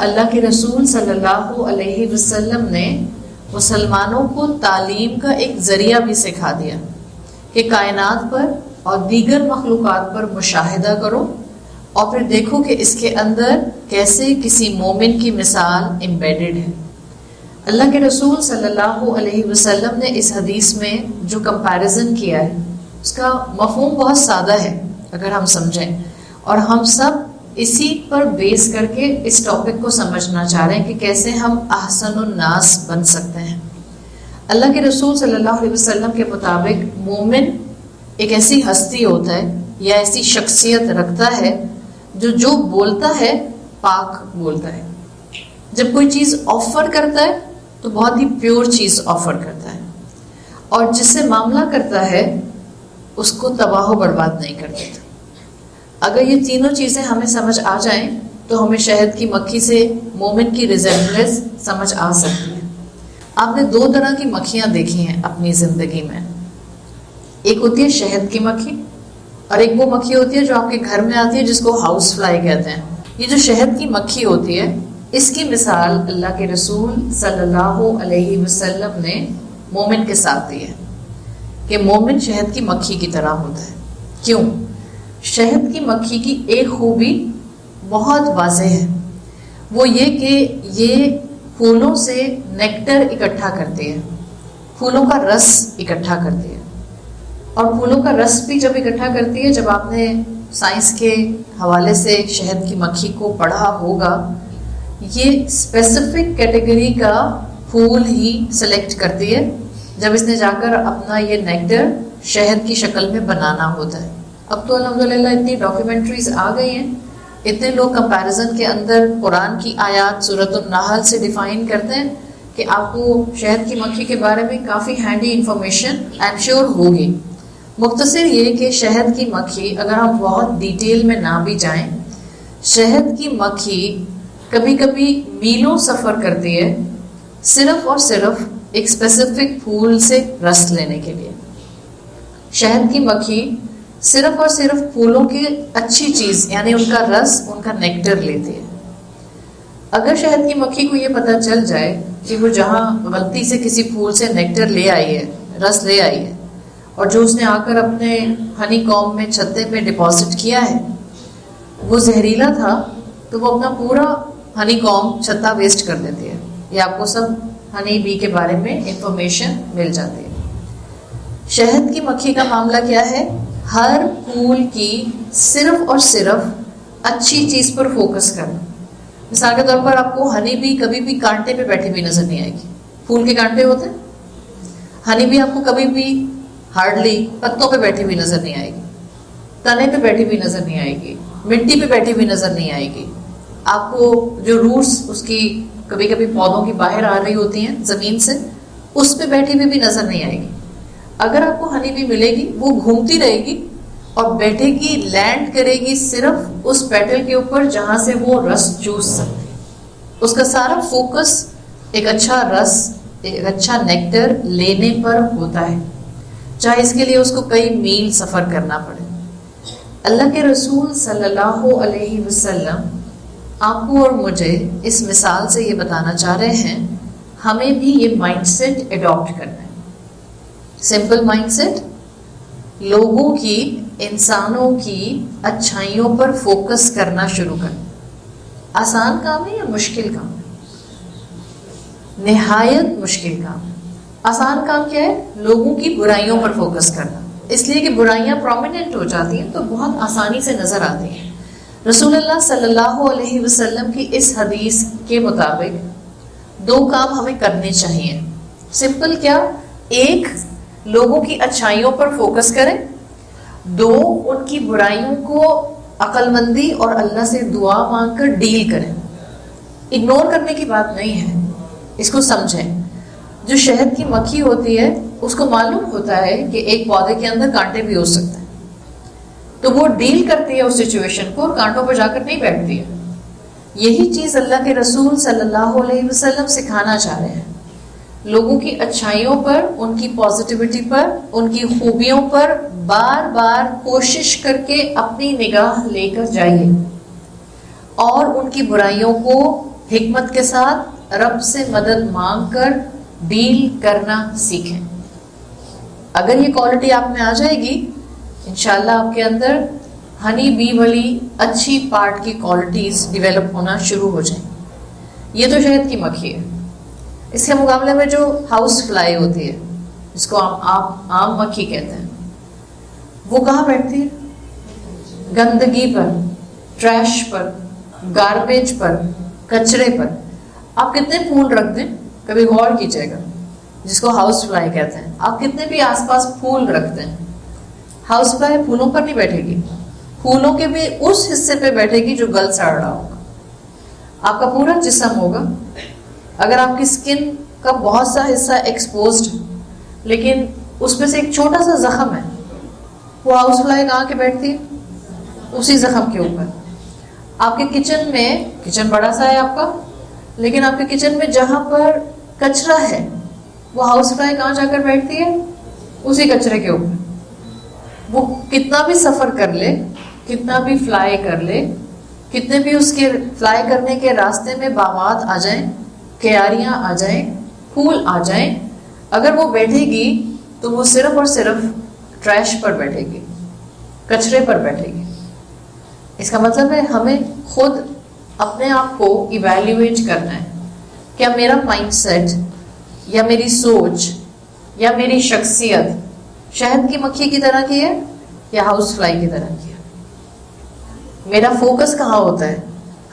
اللہ کے رسول صلی اللہ علیہ وسلم نے مسلمانوں کو تعلیم کا ایک ذریعہ بھی سکھا دیا کہ کائنات پر اور دیگر مخلوقات پر مشاہدہ کرو اور پھر دیکھو کہ اس کے اندر کیسے کسی مومن کی مثال امبیڈڈ ہے۔ اللہ کے رسول صلی اللہ علیہ وسلم نے اس حدیث میں جو کمپیریزن کیا ہے اس کا مفہوم بہت سادہ ہے اگر ہم سمجھیں، اور ہم سب اسی پر بیس کر کے اس ٹاپک کو سمجھنا چاہ رہے ہیں کہ کیسے ہم احسن الناس بن سکتے ہیں۔ اللہ کے رسول صلی اللہ علیہ وسلم کے مطابق مومن ایک ایسی ہستی ہوتا ہے یا ایسی شخصیت رکھتا ہے جو بولتا ہے پاک بولتا ہے، جب کوئی چیز آفر کرتا ہے تو بہت ہی پیور چیز آفر کرتا ہے، اور جس سے معاملہ کرتا ہے اس کو تباہ و برباد نہیں کر دیتا۔ اگر یہ تینوں چیزیں ہمیں سمجھ آ جائیں تو ہمیں شہد کی مکھی سے مومن کی ریزمبلنس سمجھ آ سکتی ہے۔ آپ نے دو طرح کی مکھیاں دیکھی ہیں اپنی زندگی میں، ایک ہوتی ہے شہد کی مکھی اور ایک وہ مکھی ہوتی ہے جو آپ کے گھر میں آتی ہے جس کو ہاؤس فلائی کہتے ہیں۔ یہ جو شہد کی مکھی ہوتی ہے اس کی مثال اللہ کے رسول صلی اللہ علیہ وسلم نے مومن کے ساتھ دی ہے کہ مومن شہد کی مکھی کی طرح ہوتا ہے۔ کیوں؟ شہد کی مکھی کی ایک خوبی بہت واضح ہے، وہ یہ کہ یہ پھولوں سے نیکٹر اکٹھا کرتی ہے، پھولوں کا رس اکٹھا کرتی ہے، اور پھولوں کا رس بھی جب اکٹھا کرتی ہے، جب آپ نے سائنس کے حوالے سے شہد کی مکھی کو پڑھا ہوگا، یہ اسپیسیفک کیٹیگری کا پھول ہی سلیکٹ کرتی ہے جب اس نے جا کر اپنا یہ نیکٹر شہد کی شکل میں بنانا ہوتا ہے۔ اب تو الحمدللہ اتنی ڈاکیومنٹریز آ گئی ہیں، اتنے لوگ کمپیریزن کے اندر قرآن کی آیات سورۃ النحل سے ڈیفائن کرتے ہیں کہ آپ کو شہد کی مکھی کے بارے میں کافی handy information I am sure ہوگی۔ مختصر یہ کہ شہد کی مکھی، اگر ہم بہت ڈیٹیل میں نہ بھی جائیں، شہد کی مکھی کبھی کبھی میلوں سفر کرتی ہے صرف اور صرف ایک اسپیسیفک پھول سے رس لینے کے لیے۔ شہد کی مکھی صرف اور صرف پھولوں کی اچھی چیز یعنی ان کا رس، ان کا نیکٹر لیتی ہے۔ اگر شہد کی مکھی کو یہ پتہ چل جائے کہ وہ جہاں غلطی سے کسی پھول سے نیکٹر لے آئی ہے، رس لے آئی ہے، اور جو اس نے آ کر اپنے ہنی کامب میں چھتے پہ ڈپازٹ کیا ہے وہ زہریلا تھا، تو وہ اپنا پورا ہنی کامب چھتا ویسٹ کر دیتی ہے۔ یہ آپ کو سب ہنی بی کے بارے میں انفارمیشن مل جاتی ہے۔ شہد کی مکھی کا معاملہ کیا ہے؟ ہر پھول کی صرف اور صرف اچھی چیز پر فوکس کرنا۔ مثال کے طور پر آپ کو ہنی بی کبھی بھی کانٹے پہ بیٹھی ہوئی نظر نہیں آئے گی، پھول کے کانٹے ہوتے ہیں، ہنی بی آپ کو کبھی بھی ہارڈلی پتوں پہ بیٹھی ہوئی نظر نہیں آئے گی، تنے پہ بیٹھی ہوئی نظر نہیں آئے گی، مٹی پہ بیٹھی ہوئی نظر نہیں آئے گی۔ آپ کو جو روٹس اس کی کبھی کبھی پودوں کی باہر آ رہی ہوتی ہیں زمین سے، اس پہ بیٹھی ہوئی بھی نظر نہیں آئے گی۔ اگر آپ کو ہنی بی ملے گی وہ گھومتی رہے گی اور بیٹھے گی، لینڈ کرے گی صرف اس پیٹل کے اوپر جہاں سے وہ رس چوس سکتی ہے۔ اس کا سارا فوکس ایک اچھا رس، ایک اچھا نیکٹر لینے پر ہوتا ہے، چاہے اس کے لیے اس کو کئی میل سفر کرنا پڑے۔ اللہ کے رسول صلی اللہ علیہ وسلم آپ کو اور مجھے اس مثال سے یہ بتانا چاہ رہے ہیں ہمیں بھی یہ مائنڈ سیٹ اڈاپٹ کرنا ہے۔ سمپل مائنڈ سیٹ، لوگوں کی، انسانوں کی اچھائیوں پر فوکس کرنا شروع کرنا۔ آسان کام ہے یا مشکل کام ہے؟ نہایت مشکل کام ہے۔ آسان کام کیا ہے؟ لوگوں کی برائیوں پر فوکس کرنا، اس لیے کہ برائیاں پرومیننٹ ہو جاتی ہیں تو بہت آسانی سے نظر آتی ہیں۔ رسول اللہ صلی اللہ علیہ وسلم کی اس حدیث کے مطابق دو کام ہمیں کرنے چاہیے۔ سمپل کیا؟ ایک، لوگوں کی اچھائیوں پر فوکس کریں، دو، ان کی برائیوں کو عقل مندی اور اللہ سے دعا مانگ کر ڈیل کریں۔ اگنور کرنے کی بات نہیں ہے، اس کو سمجھیں۔ جو شہد کی مکھی ہوتی ہے اس کو معلوم ہوتا ہے کہ ایک پودے کے اندر کانٹے بھی ہو سکتے ہیں، تو وہ ڈیل کرتی ہے اس سچویشن کو اور کانٹوں پر جا کر نہیں بیٹھتی ہے۔ یہی چیز اللہ کے رسول صلی اللہ علیہ وسلم سکھانا چاہ رہے ہیں۔ لوگوں کی اچھائیوں پر، ان کی پازیٹیوٹی پر، ان کی خوبیوں پر بار بار کوشش کر کے اپنی نگاہ لے کر جائیے، اور ان کی برائیوں کو حکمت کے ساتھ رب سے مدد مانگ کر ڈیل کرنا سیکھیں. اگر یہ کوالٹی آپ میں آ جائے گی انشاءاللہ آپ کے اندر ہنی بی والی اچھی پارٹ کی کوالٹیز ڈیولپ ہونا شروع ہو جائیں. یہ تو شہد کی مکھی ہے. اس کے مقابلے میں جو ہاؤس فلائی ہوتی ہے جس کو آپ عام مکھی کہتے ہیں وہ کہاں بیٹھتی ہے؟ گندگی پر، ٹریش پر، گاربیج پر، کچرے پر. آپ کتنے پھول رکھ دیں، کبھی غور کیجیے گا، جس کو ہاؤس فلائی کہتے ہیں. آپ کتنے بھی آس پاس پھول رکھتے ہیں، ہاؤس فلائی پھولوں پر نہیں بیٹھے گی، پھولوں کے بھی اس حصے پہ بیٹھے گی جو گل سڑ رہا ہوگا. آپ کا پورا جسم ہوگا، اگر آپ کی اسکن کا بہت سا حصہ ایکسپوزڈ لیکن اس میں سے ایک چھوٹا سا زخم ہے، وہ ہاؤس فلائی کہاں کے بیٹھتی ہے؟ اسی زخم کے اوپر. آپ کے کچن میں، کچن بڑا سا ہے آپ کا، لیکن آپ کے کچن میں جہاں پر کچرا ہے وہ ہاؤس فلائی کہاں جا کر بیٹھتی ہے؟ اسی کچرے کے اوپر. وہ کتنا بھی سفر کر لے، کتنا بھی فلائی کر لے، کتنے بھی اس کے فلائی کرنے کے راستے میں باغات آ جائیں، کیاریاں آ جائیں، پھول آ جائیں، اگر وہ بیٹھے گی تو وہ صرف اور صرف ٹریش پر بیٹھے گی، کچرے پر بیٹھے گی. اس کا مطلب ہے ہمیں خود اپنے آپ کو ایویلیویٹ کرنا ہے. کیا میرا مائنڈ سیٹ یا میری سوچ یا میری شخصیت شہد کی مکھی کی طرح کی ہے یا ہاؤس فلائی کی طرح کی ہے؟ میرا فوکس کہاں ہوتا ہے؟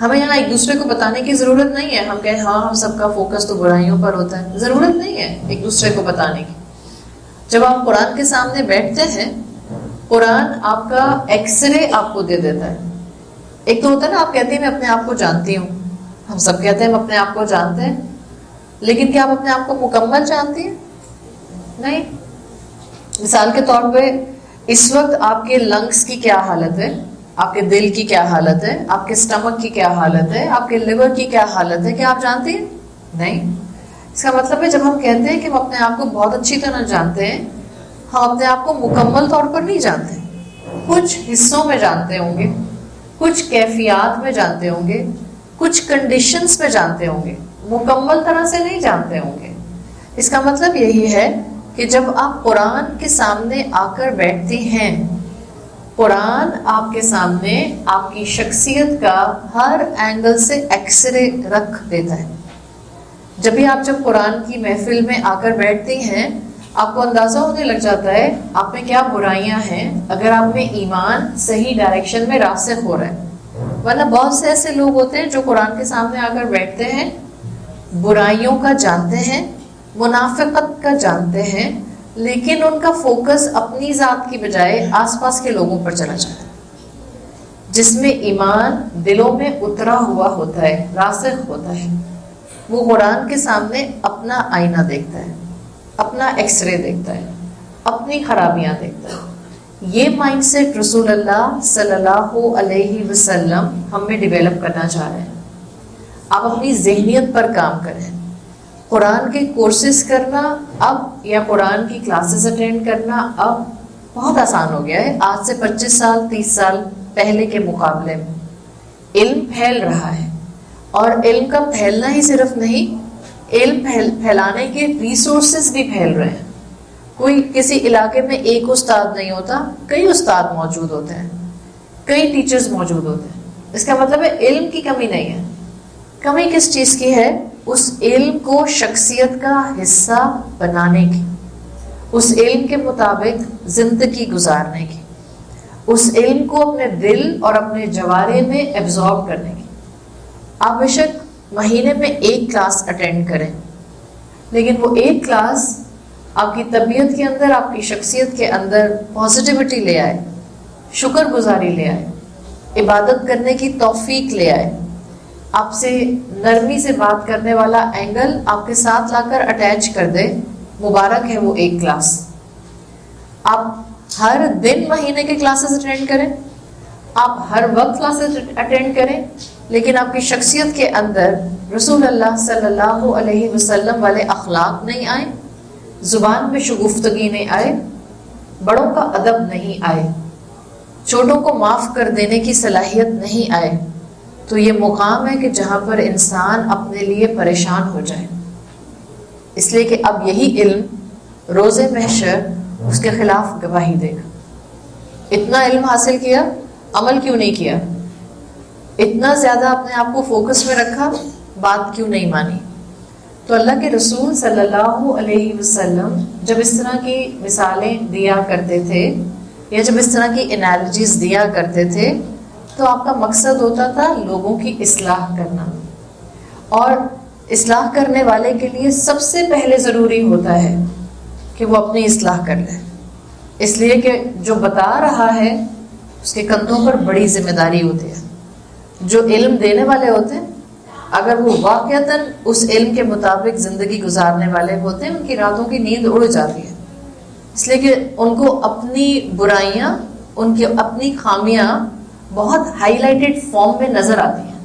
ہمیں یہاں ایک دوسرے کو بتانے کی ضرورت نہیں ہے. ہم کہیں ہاں ہم سب کا فوکس تو برائیوں پر ہوتا ہے، ضرورت نہیں ہے ایک دوسرے کو بتانے کی. جب آپ قرآن کے سامنے بیٹھتے ہیں قرآن آپ کا ایکس رے آپ کو دے دیتا ہے. ایک تو ہوتا ہے نا آپ کہتے ہیں میں اپنے آپ کو جانتی ہوں، ہم سب کہتے ہیں ہم اپنے آپ کو جانتے ہیں، لیکن کیا آپ اپنے آپ کو مکمل جانتی ہیں؟ نہیں. مثال کے طور پہ اس وقت آپ کے لنگس کی کیا حالت ہے، آپ کے دل کی کیا حالت ہے، آپ کے اسٹمک کی کیا حالت ہے، آپ کے لیور کی کیا حالت ہے، کیا آپ جانتی ہیں؟ نہیں. اس کا مطلب ہے جب ہم کہتے ہیں کہ ہم اپنے آپ کو بہت اچھی طرح جانتے ہیں، ہم اپنے آپ کو مکمل طور پر نہیں جانتے. کچھ حصوں میں جانتے ہوں گے، کچھ کیفیات میں جانتے ہوں گے، کچھ کنڈیشنز میں جانتے ہوں گے، مکمل طرح سے نہیں جانتے ہوں گے. اس کا مطلب یہی ہے کہ جب آپ قرآن کے سامنے آ کر بیٹھتی ہیں، قرآن آپ کے سامنے آپ کی شخصیت کا ہر اینگل سے ایکس رے رکھ دیتا ہے. جب قرآن کی محفل میں آ کر بیٹھتی ہیں آپ کو اندازہ ہونے لگ جاتا ہے آپ میں کیا برائیاں ہیں، اگر آپ میں ایمان صحیح ڈائریکشن میں راسخ ہو رہا ہے. ورنہ بہت سے ایسے لوگ ہوتے ہیں جو قرآن کے سامنے آ کر بیٹھتے ہیں، برائیوں کا جانتے ہیں، منافقت کا جانتے ہیں، لیکن ان کا فوکس اپنی ذات کی بجائے آس پاس کے لوگوں پر چلا جاتا ہے. جس میں ایمان دلوں میں اترا ہوا ہوتا ہے، راسخ ہوتا ہے، وہ قرآن کے سامنے اپنا آئینہ دیکھتا ہے، اپنا ایکس رے دیکھتا ہے، اپنی خرابیاں دیکھتا ہے. یہ مائنڈ سیٹ رسول اللہ صلی اللہ علیہ وسلم ہم میں ڈیولپ کرنا چاہ رہے ہیں. آپ اپنی ذہنیت پر کام کریں. قرآن کے کورسز کرنا اب یا قرآن کی کلاسز اٹینڈ کرنا اب بہت آسان ہو گیا ہے آج سے 25 سال 30 سال پہلے کے مقابلے میں. علم پھیل رہا ہے، اور علم کا پھیلنا ہی صرف نہیں، علم پھیلانے کے ریسورسز بھی پھیل رہے ہیں. کوئی کسی علاقے میں ایک استاد نہیں ہوتا، کئی استاد موجود ہوتے ہیں، کئی ٹیچرز موجود ہوتے ہیں. اس کا مطلب ہے علم کی کمی نہیں ہے. کمی کس چیز کی ہے؟ اس علم کو شخصیت کا حصہ بنانے کی، اس علم کے مطابق زندگی گزارنے کی، اس علم کو اپنے دل اور اپنے جوارے میں ایبزارب کرنے کی. آپ بے شک مہینے میں ایک کلاس اٹینڈ کریں، لیکن وہ ایک کلاس آپ کی طبیعت کے اندر، آپ کی شخصیت کے اندر پازیٹیوٹی لے آئے، شکر گزاری لے آئے، عبادت کرنے کی توفیق لے آئے، آپ سے نرمی سے بات کرنے والا اینگل آپ کے ساتھ لا کر اٹیچ کر دے. مبارک ہے وہ ایک کلاس. آپ ہر دن مہینے کے کلاسز اٹینڈ کریں، آپ ہر وقت کلاسز اٹینڈ کریں، لیکن آپ کی شخصیت کے اندر رسول اللہ صلی اللہ علیہ وسلم والے اخلاق نہیں آئے، زبان میں شگفتگی نہیں آئے، بڑوں کا ادب نہیں آئے، چھوٹوں کو معاف کر دینے کی صلاحیت نہیں آئے، تو یہ مقام ہے کہ جہاں پر انسان اپنے لیے پریشان ہو جائے، اس لیے کہ اب یہی علم روز محشر اس کے خلاف گواہی دے گا. اتنا علم حاصل کیا، عمل کیوں نہیں کیا؟ اتنا زیادہ اپنے آپ کو فوکس میں رکھا، بات کیوں نہیں مانی؟ تو اللہ کے رسول صلی اللہ علیہ وسلم جب اس طرح کی مثالیں دیا کرتے تھے یا جب اس طرح کی انالوجیز دیا کرتے تھے تو آپ کا مقصد ہوتا تھا لوگوں کی اصلاح کرنا. اور اصلاح کرنے والے کے لیے سب سے پہلے ضروری ہوتا ہے کہ وہ اپنی اصلاح کر لے، اس لیے کہ جو بتا رہا ہے اس کے کندھوں پر بڑی ذمہ داری ہوتی ہے. جو علم دینے والے ہوتے ہیں اگر وہ واقعتاً اس علم کے مطابق زندگی گزارنے والے ہوتے ہیں، ان کی راتوں کی نیند اڑ جاتی ہے، اس لیے کہ ان کو اپنی برائیاں، ان کی اپنی خامیاں بہت ہائی لائٹڈ فارم میں نظر آتی ہیں.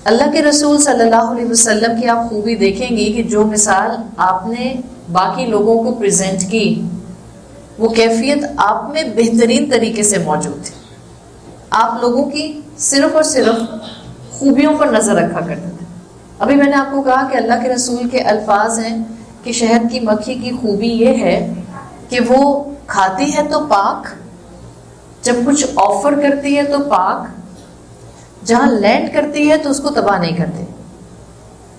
اللہ کے رسول صلی اللہ علیہ وسلم کی آپ خوبی دیکھیں گی کہ جو مثال آپ نے باقی لوگوں کو پریزنٹ کی وہ کیفیت آپ میں بہترین طریقے سے موجود تھی. آپ لوگوں کی صرف اور صرف خوبیوں پر نظر رکھا کرتے تھے. ابھی میں نے آپ کو کہا کہ اللہ کے رسول کے الفاظ ہیں کہ شہد کی مکھی کی خوبی یہ ہے کہ وہ کھاتی ہے تو پاک، جب کچھ آفر کرتی ہے تو پاک، جہاں لینڈ کرتی ہے تو اس کو تباہ نہیں کرتی.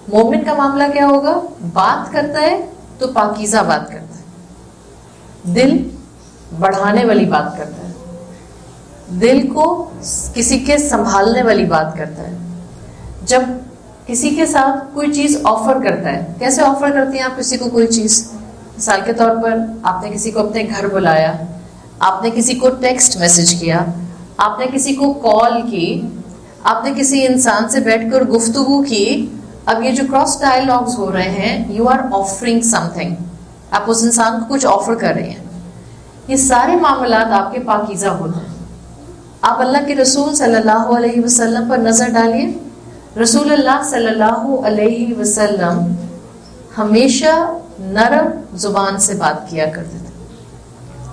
مومن کا معاملہ کیا ہوگا؟ بات کرتا ہے تو پاکیزہ بات کرتا ہے، دل بڑھانے والی بات کرتا ہے، دل کو کسی کے سنبھالنے والی بات کرتا ہے. جب کسی کے ساتھ کوئی چیز آفر کرتا ہے، کیسے آفر کرتی ہیں آپ کسی کو کوئی چیز؟ مثال کے طور پر آپ نے کسی کو اپنے گھر بلایا، آپ نے کسی کو ٹیکسٹ میسج کیا، آپ نے کسی کو کال کی، آپ نے کسی انسان سے بیٹھ کر گفتگو کی. اب یہ جو کراس ڈائلاگز ہو رہے ہیں، you are offering something, آپ اس انسان کو کچھ آفر کر رہے ہیں. یہ سارے معاملات آپ کے پاکیزہ ہوتے ہیں. آپ اللہ کے رسول صلی اللہ علیہ وسلم پر نظر ڈالیے. رسول اللہ صلی اللہ علیہ وسلم ہمیشہ نرم زبان سے بات کیا کرتے تھے.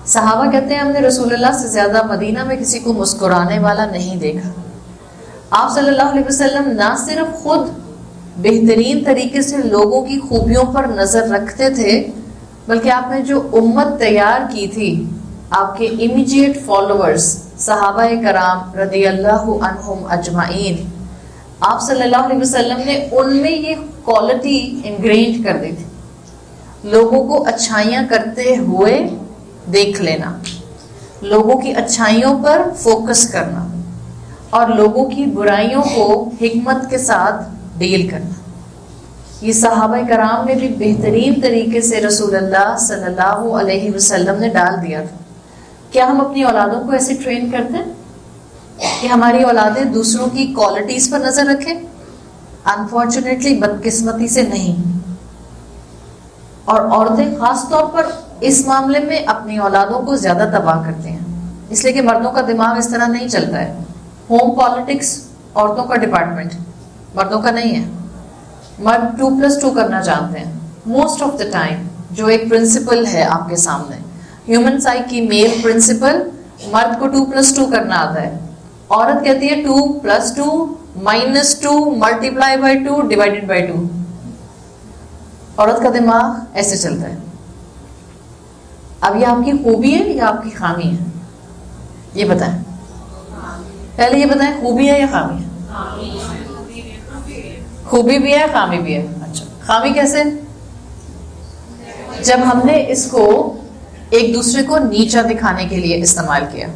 صحابہ کہتے ہیں ہم نے رسول اللہ سے زیادہ مدینہ میں کسی کو مسکرانے والا نہیں دیکھا. آپ صلی اللہ علیہ وسلم نہ صرف خود بہترین طریقے سے لوگوں کی خوبیوں پر نظر رکھتے تھے بلکہ آپ نے جو امت تیار کی تھی، آپ کے امیجیٹ فالوورز صحابہ کرام رضی اللہ عنہم اجمعین، آپ صلی اللہ علیہ وسلم نے ان میں یہ کوالٹی انگرینڈ کر دی تھی. لوگوں کو اچھائیاں کرتے ہوئے دیکھ لینا، لوگوں کی اچھائیوں پر فوکس کرنا اور لوگوں کی برائیوں کو حکمت کے ساتھ ڈیل کرنا. یہ صحابہ کرام نے بھی بہترین طریقے سے رسول اللہ صلی اللہ علیہ وسلم نے ڈال دیا تھا. کیا ہم اپنی اولادوں کو ایسے ٹرین کرتے ہیں کہ ہماری اولادیں دوسروں کی کوالٹیز پر نظر رکھیں؟ انفارچونیٹلی بدقسمتی سے نہیں. اور عورتیں خاص طور پر اس معاملے میں اپنی اولادوں کو زیادہ تباہ کرتے ہیں، اس لیے کہ مردوں کا دماغ اس طرح نہیں چلتا ہے. ہوم پالیٹکس عورتوں کا ڈپارٹمنٹ، مردوں کا نہیں ہے. مرد 2+2 کرنا جانتے ہیں موسٹ آف دا ٹائم. جو ایک پرنسپل ہے آپ کے سامنے، ہیومن سائیک کی میل پرنسپل، مرد کو 2+2 کرنا آتا ہے. عورت کہتی ہے 2+2 -2 × 2 ÷ 2. عورت کا دماغ ایسے چلتا ہے. اب یہ آپ کی خوبی ہے یا آپ کی خامی ہے؟ یہ بتائیں، پہلے یہ بتائیں خوبی ہے یا خامی ہے؟ خوبی بھی ہے، خامی بھی ہے. اچھا، خامی کیسے؟ جب ہم نے اس کو ایک دوسرے کو نیچا دکھانے کے لیے استعمال کیا،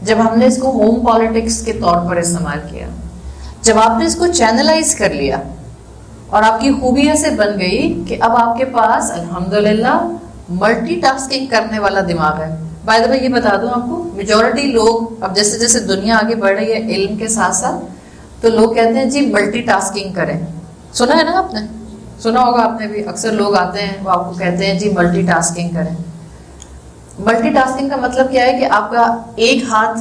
جب ہم نے اس کو ہوم پالیٹکس کے طور پر استعمال کیا، جب آپ نے اس کو چینلائز کر لیا اور آپ کی خوبی ایسے بن گئی کہ اب آپ کے پاس الحمدللہ ملٹی ٹاسکنگ کرنے والا دماغ ہے. بائی دا وے یہ بتا دوں آپ کو، میجورٹی لوگ اب جیسے جیسے دنیا آگے بڑھ رہی ہے علم کے ساتھ ساتھ، تو لوگ کہتے ہیں جی ملٹی ٹاسکنگ کریں. سنا ہے نا آپ نے؟ سنا ہوگا آپ نے بھی. اکثر لوگ آتے ہیں وہ آپ کو کہتے ہیں جی ملٹی ٹاسکنگ کریں. ملٹی ٹاسکنگ کا مطلب کیا ہے کہ آپ کا ایک ہاتھ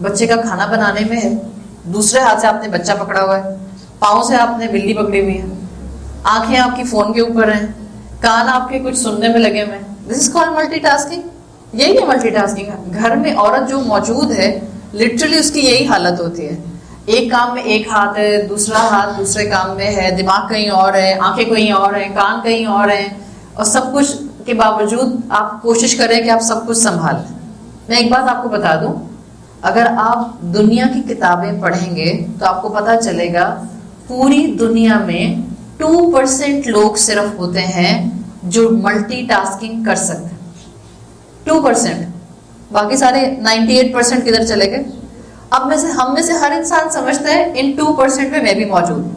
بچے کا کھانا بنانے میں ہے، دوسرے ہاتھ سے آپ نے بچہ پکڑا ہوا ہے، پاؤں سے آپ نے بلی پکڑی ہوئی ہے، آنکھیں آپ کی فون کے اوپر ہیں، کان آپ کے کچھ سننے میں لگے ہوئے ہیں. دس از کالڈ ملٹی ٹاسکنگ. یہی ہے ملٹی ٹاسکنگ. گھر میں عورت جو موجود ہے لٹرلی اس کی یہی حالت ہوتی ہے ایک کام میں ایک ہاتھ ہے، دوسرا ہاتھ دوسرے کام میں ہے، دماغ کہیں اور ہے، آنکھیں کہیں اور ہیں، کان کہیں اور ہیں، اور سب کچھ کے باوجود آپ کوشش کریں کہ آپ سب کچھ سنبھال لیں. میں ایک بات آپ کو بتا دوں، اگر آپ دنیا کی کتابیں پڑھیں گے تو آپ کو پتا چلے گا پوری دنیا میں 2% لوگ صرف ہوتے ہیں جو ملٹی ٹاسکنگ کر سکتے ہیں. 2%. باقی سارے 98% کدھر چلے گئے؟ اب ہم میں سے ہر انسان سمجھتا ہے ان 2% میں بھی موجود ہوں.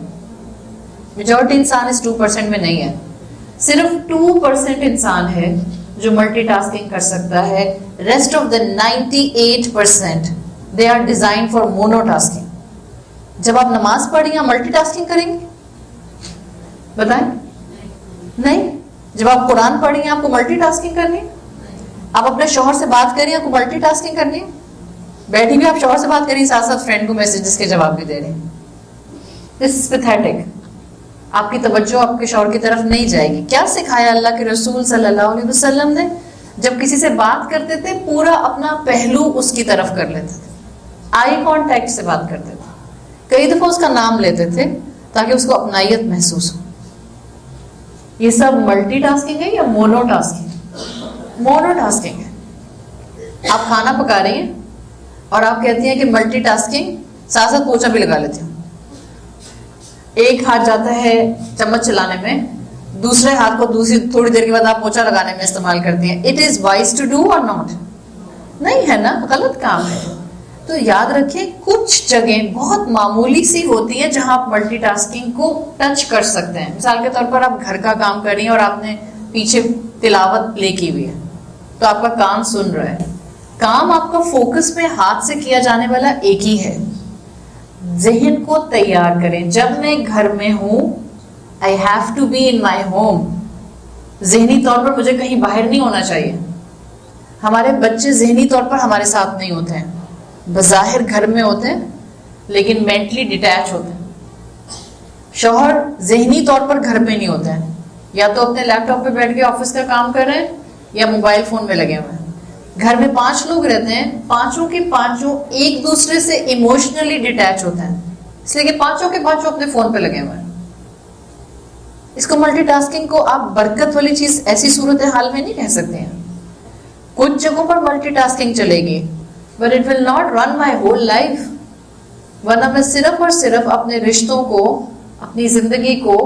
میجورٹی انسان اس 2% میں نہیں ہے. صرف 2% انسان ہے جو ملٹی ٹاسکنگ کر سکتا ہے. Rest of the 98% they are design for monotasking. جب آپ نماز پڑھیں آپ ملٹی ٹاسکنگ کریں گے؟ بتائیں. نہیں. جب آپ قرآن پڑھیں آپ کو ملٹی ٹاسکنگ کرنی ہے. آپ اپنے شوہر سے بات کریں آپ کو ملٹی ٹاسکنگ کرنی ہے. بیٹھی بھی آپ شوہر سے بات کریں ساتھ ساتھ فرینڈ کو میسجز کے جواب بھی دے رہے ہیں. دس از پیتھیٹک. آپ کی توجہ آپ کے شوہر کی طرف نہیں جائے گی. کیا سکھایا اللہ کے رسول صلی اللہ علیہ وسلم نے؟ جب کسی سے بات کرتے تھے پورا اپنا پہلو اس کی طرف کر لیتے تھے، آئی کانٹیکٹ سے بات کرتے تھے. کئی دفعہ اس کا نام لیتے تھے تاکہ اس کو اپنائیت محسوس ہو. یہ سب ملٹی ٹاسکنگ ہے یا مونو ٹاسکنگ؟ مونو ٹاسکنگ ہے. آپ کھانا پکا رہی ہیں اور آپ کہتی ہیں کہ ملٹی ٹاسکنگ، ساتھ ساتھ پوچھا بھی لگا لیتی ہوں. ایک ہاتھ جاتا ہے چمچ چلانے میں، دوسرے ہاتھ کو تھوڑی دیر کے بعد آپ پوچھا لگانے میں استعمال کرتی ہیں. It is wise to do اور ناٹ؟ نہیں ہے نا، غلط کام ہے. تو یاد رکھیں کچھ جگہیں بہت معمولی سی ہوتی ہیں جہاں آپ ملٹی ٹاسکنگ کو ٹچ کر سکتے ہیں. مثال کے طور پر آپ گھر کا کام کر رہی ہیں اور آپ نے پیچھے تلاوت پلے کی ہوئی ہے تو آپ کا کان سن رہا ہے. کام آپ کا فوکس میں ہاتھ سے کیا جانے والا ایک ہی ہے. ذہن کو تیار کریں. جب میں گھر میں ہوں I have to be in my home. ذہنی طور پر مجھے کہیں باہر نہیں ہونا چاہیے. ہمارے بچے ذہنی طور پر ہمارے ساتھ نہیں ہوتے ہیں، بظاہر گھر میں ہوتے ہیں لیکن مینٹلی ڈیٹیچ ہوتے ہیں. شوہر ذہنی طور پر گھر پہ نہیں ہوتے ہیں، یا تو اپنے لیپ ٹاپ پہ بیٹھ کے آفس کا کام کر رہے ہیں یا موبائل فون میں لگے ہوئے ہیں. گھر میں 5 لوگ رہتے ہیں، پانچوں کے پانچوں ایک دوسرے سے ایموشنلی ڈیٹیچ ہوتے ہیں، اس لیے کہ پانچوں کے پانچوں اپنے فون پہ لگے ہوئے ہیں. اس کو ملٹی ٹاسکنگ کو آپ برکت والی چیز ایسی صورتحال میں نہیں کہہ سکتے ہیں. کچھ جگہوں پر ملٹی ٹاسکنگ چلے گی but it will not run my whole life. ورنہ میں صرف اور صرف اپنے رشتوں کو، اپنی زندگی کو،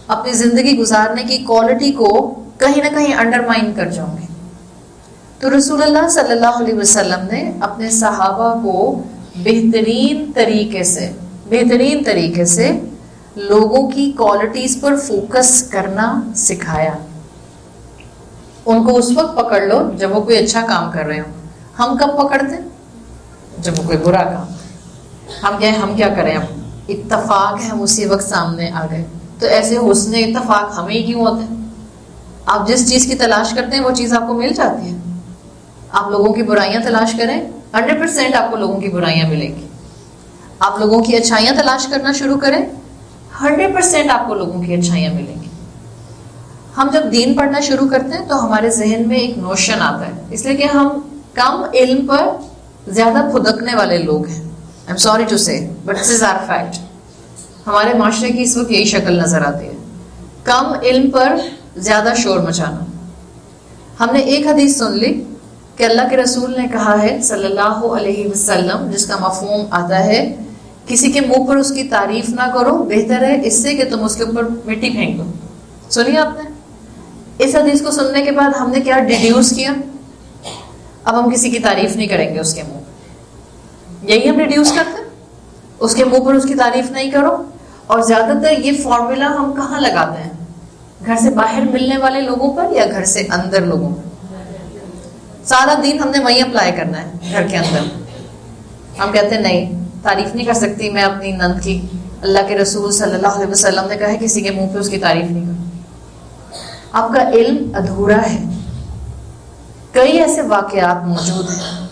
اپنی زندگی گزارنے کی کوالٹی کو کہیں نہ کہیں انڈرمائن کر جاؤں گی. تو رسول اللہ صلی اللہ علیہ وسلم نے اپنے صحابہ کو بہترین طریقے سے لوگوں کی کوالٹیز پر فوکس کرنا سکھایا. ان کو اس وقت پکڑ لو جب وہ کوئی اچھا کام کر رہے ہو. ہم کب پکڑتے ہیں؟ جب وہ کوئی برا کام. ہم کیا کریں؟ اب اتفاق ہے ہم اسی وقت سامنے آ گئے. تو ایسے حسن اتفاق ہمیں ہی کیوں ہوتے ہیں؟ آپ جس چیز کی تلاش کرتے ہیں وہ چیز آپ کو مل جاتی ہے. آپ لوگوں کی برائیاں تلاش کریں 100% آپ کو لوگوں کی برائیاں ملیں گی. آپ لوگوں کی اچھائیاں تلاش کرنا شروع کریں 100% آپ کو لوگوں کی اچھائیاں ملیں گی. ہم جب دین پڑھنا شروع کرتے ہیں تو ہمارے ذہن میں ایک نوشن آتا ہے، اس لیے کہ ہم کم علم پر زیادہ پھدکنے والے لوگ ہیں. I'm sorry to say but this is our fact. ہمارے معاشرے کی اس وقت یہی شکل نظر آتی ہے، کم علم پر زیادہ شور مچانا. ہم نے ایک حدیث سن لی کہ اللہ کے رسول نے کہا ہے صلی اللہ علیہ وسلم، جس کا مفہوم آتا ہے کسی کے منہ پر اس کی تعریف نہ کرو، بہتر ہے اس سے کہ تم اس کے اوپر مٹی پھینک دو. سنی آپ نے؟ اس حدیث کو سننے کے بعد ہم نے کیا ڈیڈیوس کیا؟ اب ہم کسی کی تعریف نہیں کریں گے اس کے منہ. یہی ہم ریڈیوس کرتے ہیں، اس کے منہ پر اس کی تعریف نہیں کرو. اور زیادہ تر یہ فارمولا ہم کہاں لگاتے ہیں؟ گھر سے باہر ملنے والے لوگوں پر یا گھر سے اندر لوگوں پر؟ سارا دین ہم نے وہیں اپلائی کرنا ہے گھر کے اندر. ہم کہتے ہیں نہیں تعریف نہیں کر سکتی میں اپنی نند کی. اللہ کے رسول صلی اللہ علیہ وسلم نے کہا ہے کسی کے منہ پہ اس کی تعریف نہیں کرو. آپ کا علم ادھورا ہے. کئی ایسے واقعات موجود ہیں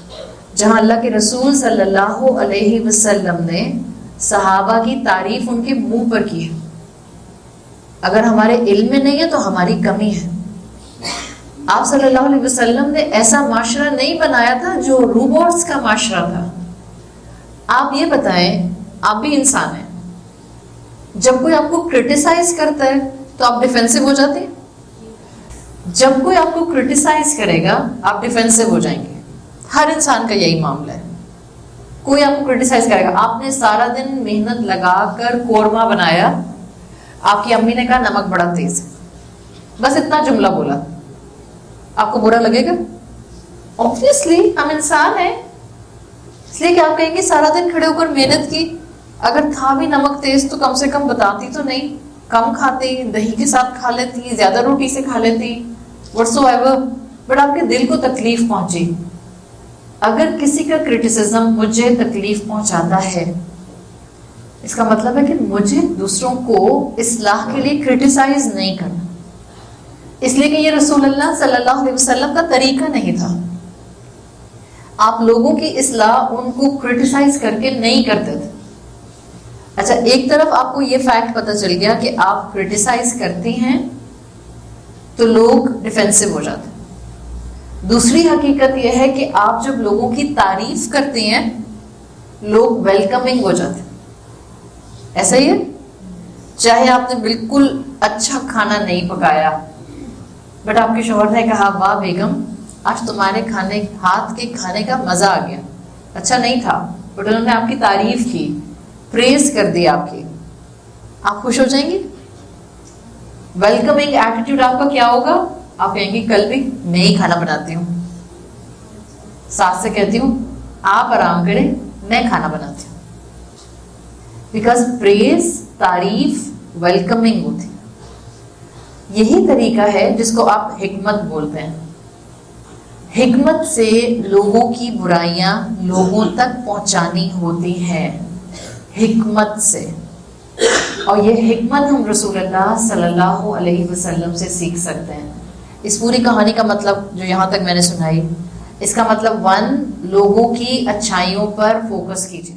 جہاں اللہ کے رسول صلی اللہ علیہ وسلم نے صحابہ کی تعریف ان کے منہ پر کی ہے. اگر ہمارے علم میں نہیں ہے تو ہماری کمی ہے. آپ صلی اللہ علیہ وسلم نے ایسا معاشرہ نہیں بنایا تھا جو روبوٹس کا معاشرہ تھا. آپ یہ بتائیں آپ بھی انسان ہیں. جب کوئی آپ کو کرٹیسائز کرتا ہے تو آپ ڈیفینسو ہو جاتے ہیں. جب کوئی آپ کو کرٹیسائز کرے گا آپ ڈیفینسو ہو جائیں گے. ہر انسان کا یہی معاملہ ہے. کوئی آپ کو کرٹیسائز کرے گا, آپ نے سارا دن محنت لگا کر قورمہ بنایا, آپ کی امی نے کہا نمک بڑا تیز ہے, بس اتنا جملہ بولا, آپ کو برا لگے گا؟ obviously ہم انسان ہیں, اس لیے کہ آپ کہیں گے سارا دن کھڑے ہو کر محنت کی, اگر تھا بھی نمک تیز تو کم سے کم بتاتی تو نہیں, کم کھاتی, دہی کے ساتھ کھا لیتی, زیادہ روٹی سے کھا لیتی, whatsoever, بٹ آپ کے دل کو تکلیف پہنچی. اگر کسی کا کرٹیسزم مجھے تکلیف پہنچاتا ہے, اس کا مطلب ہے کہ مجھے دوسروں کو اصلاح کے لیے کرٹیسائز نہیں کرنا, اس لیے کہ یہ رسول اللہ صلی اللہ علیہ وسلم کا طریقہ نہیں تھا. آپ لوگوں کی اصلاح ان کو کرٹیسائز کر کے نہیں کرتے تھے. اچھا, ایک طرف آپ کو یہ فیکٹ پتہ چل گیا کہ آپ کرٹیسائز کرتی ہیں تو لوگ ڈیفینسو ہو جاتے ہیں. دوسری حقیقت یہ ہے کہ آپ جب لوگوں کی تعریف کرتے ہیں لوگ ویلکمنگ ہو جاتے ہیں. ایسا ہی ہے, چاہے آپ نے بالکل اچھا کھانا نہیں پکایا بٹ آپ کے شوہر نے کہا واہ بیگم آج تمہارے ہاتھ کے کھانے کا مزہ آ گیا, اچھا نہیں تھا بٹ انہوں نے آپ کی تعریف کی, پریز کر دی آپ کی, آپ خوش ہو جائیں گے. ویلکمنگ ایٹیٹیوڈ آپ کا کیا ہوگا؟ آپ کہیں گے کل بھی میں ہی کھانا بناتی ہوں, ساس سے کہتی ہوں آپ آرام کریں میں کھانا بناتی ہوں. بیکاز پریز, تعریف, ویلکمنگ ہوتی ہے. یہی طریقہ ہے جس کو آپ حکمت بولتے ہیں. حکمت سے لوگوں کی برائیاں لوگوں تک پہنچانی ہوتی ہیں, حکمت سے. اور یہ حکمت ہم رسول اللہ صلی اللہ علیہ وسلم سے سیکھ سکتے ہیں. اس پوری کہانی کا مطلب جو یہاں تک میں نے سنائی, اس کا مطلب 1, لوگوں کی اچھائیوں پر فوکس کیجیے.